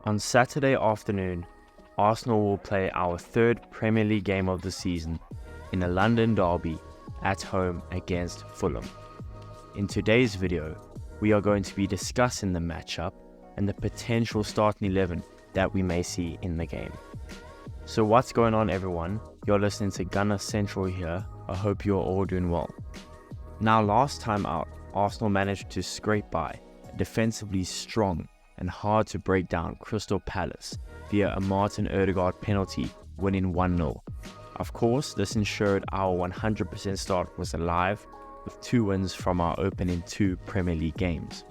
On Saturday afternoon, Arsenal will play our third Premier League game of the season in a London derby at home against Fulham. In today's video, we are going to be discussing the matchup and the potential starting 11 that we may see in the game. So what's going on, everyone? You're listening to Gunner Central here. I hope you're all doing well. Now, last time out, Arsenal managed to scrape by a defensively strong and hard to break down Crystal Palace via a Martin Odegaard penalty, winning 1-0. Of course, this ensured our 100% start was alive with 2 wins from our opening 2 Premier League games.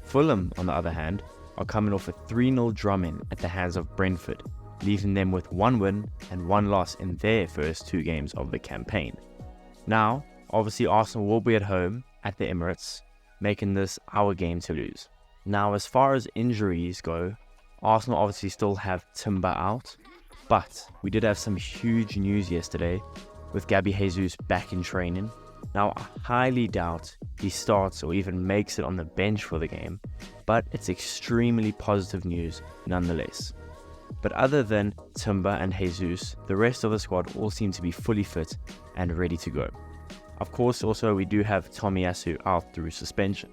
Fulham, on the other hand, are coming off a 3-0 drumming at the hands of Brentford, leaving them with 1 win and 1 loss in their first 2 games of the campaign. Now, obviously Arsenal will be at home at the Emirates, making this our game to lose. Now, as far as injuries go, Arsenal obviously still have Timber out, but we did have some huge news yesterday with Gabby Jesus back in training. Now, I highly doubt he starts or even makes it on the bench for the game, but it's extremely positive news nonetheless. But other than Timber and Jesus, the rest of the squad all seem to be fully fit and ready to go. Of course, also we do have Tomiyasu out through suspension.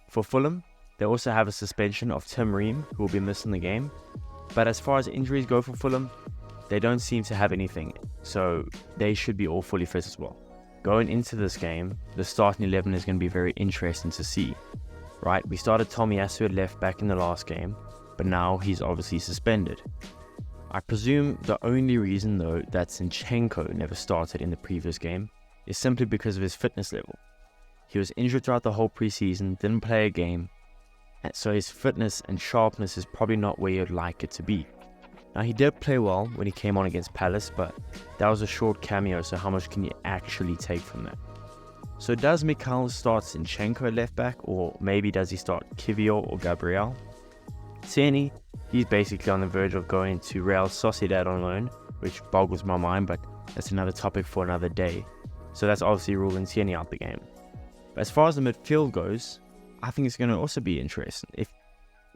For Fulham, they also have a suspension of Tim Ream, who will be missing the game. But as far as injuries go for Fulham, they don't seem to have anything, so they should be all fully fit as well. Going into this game, the starting 11 is going to be very interesting to see. Right, we started Tomiyasu at left back in the last game, but now he's obviously suspended. I presume the only reason though that Zinchenko never started in the previous game is simply because of his fitness level. He was injured throughout the whole preseason, didn't play a game, and so his fitness and sharpness is probably not where you'd like it to be. Now, he did play well when he came on against Palace, but that was a short cameo, so how much can you actually take from that? So does Mikel start Zinchenko at left back, or maybe does he start Kivior or Gabriel? Tierney, he's basically on the verge of going to Real Sociedad on loan, which boggles my mind, but that's another topic for another day. So that's obviously ruling Tierney out the game. But as far as the midfield goes, I think it's going to also be interesting.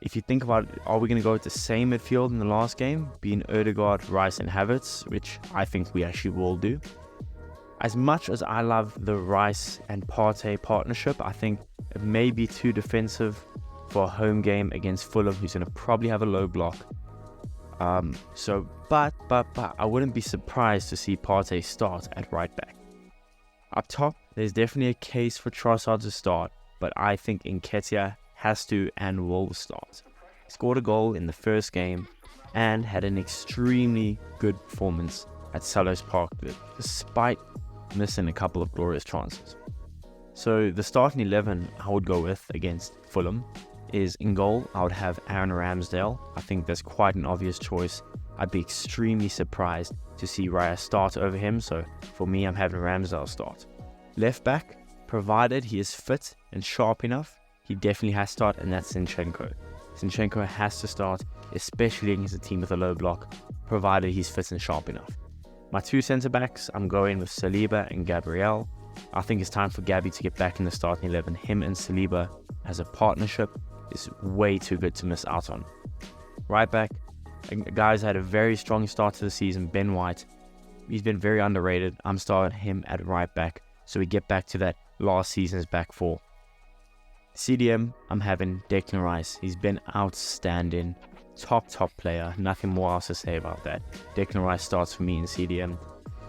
If you think about it, are we going to go with the same midfield in the last game, being Odegaard, Rice and Havertz, which I think we actually will do. As much as I love the Rice and Partey partnership, I think it may be too defensive for a home game against Fulham, who's going to probably have a low block. But I wouldn't be surprised to see Partey start at right back. Up top, there's definitely a case for Trossard to start, but I think Nketiah has to and will start. He scored a goal in the first game and had an extremely good performance at Selhurst Park, despite missing a couple of glorious chances. So the starting 11 I would go with against Fulham is in goal. I would have Aaron Ramsdale. I think that's quite an obvious choice. I'd be extremely surprised to see Raya start over him, so for me, I'm having Ramsdale start. Left back, provided he is fit and sharp enough, he definitely has to start, and that's Zinchenko. Zinchenko has to start, especially against a team with a low block, provided he's fit and sharp enough. My 2 centre-backs, I'm going with Saliba and Gabriel. I think it's time for Gabby to get back in the starting 11. Him and Saliba as a partnership is way too good to miss out on. Right back, a guy's had a very strong start to the season, Ben White. He's been very underrated. I'm starting him at right back, so we get back to that last season's back 4. CDM, I'm having Declan Rice. He's been outstanding. Top player. Nothing more else to say about that. Declan Rice starts for me in CDM.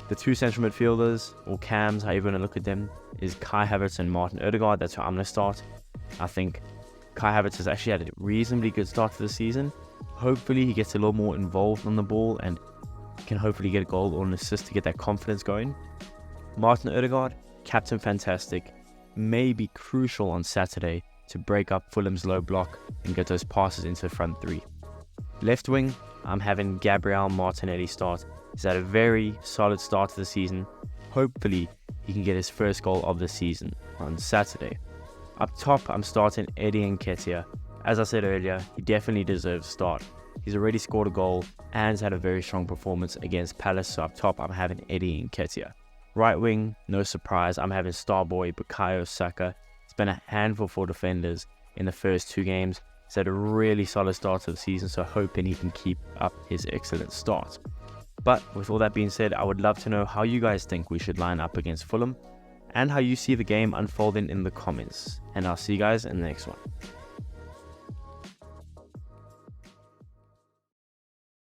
The 2 central midfielders, or cams, however you want to look at them, is Kai Havertz and Martin Odegaard. That's how I'm going to start. I think Kai Havertz has actually had a reasonably good start to the season. Hopefully he gets a little more involved on the ball and can hopefully get a goal or an assist to get that confidence going. Martin Odegaard, captain fantastic. May be crucial on Saturday to break up Fulham's low block and get those passes into the front 3. Left wing, I'm having Gabriel Martinelli start. He's had a very solid start to the season. Hopefully he can get his first goal of the season on Saturday. Up top, I'm starting Eddie Nketiah. As I said earlier, he definitely deserves a start. He's already scored a goal and has had a very strong performance against Palace, so up top I'm having Eddie Nketiah. Right wing, no surprise, I'm having Starboy Bukayo Saka. It's been a handful for defenders in the first 2 games. He's had a really solid start to the season, so hoping he can keep up his excellent start. But with all that being said, I would love to know how you guys think we should line up against Fulham and how you see the game unfolding in the comments. And I'll see you guys in the next one.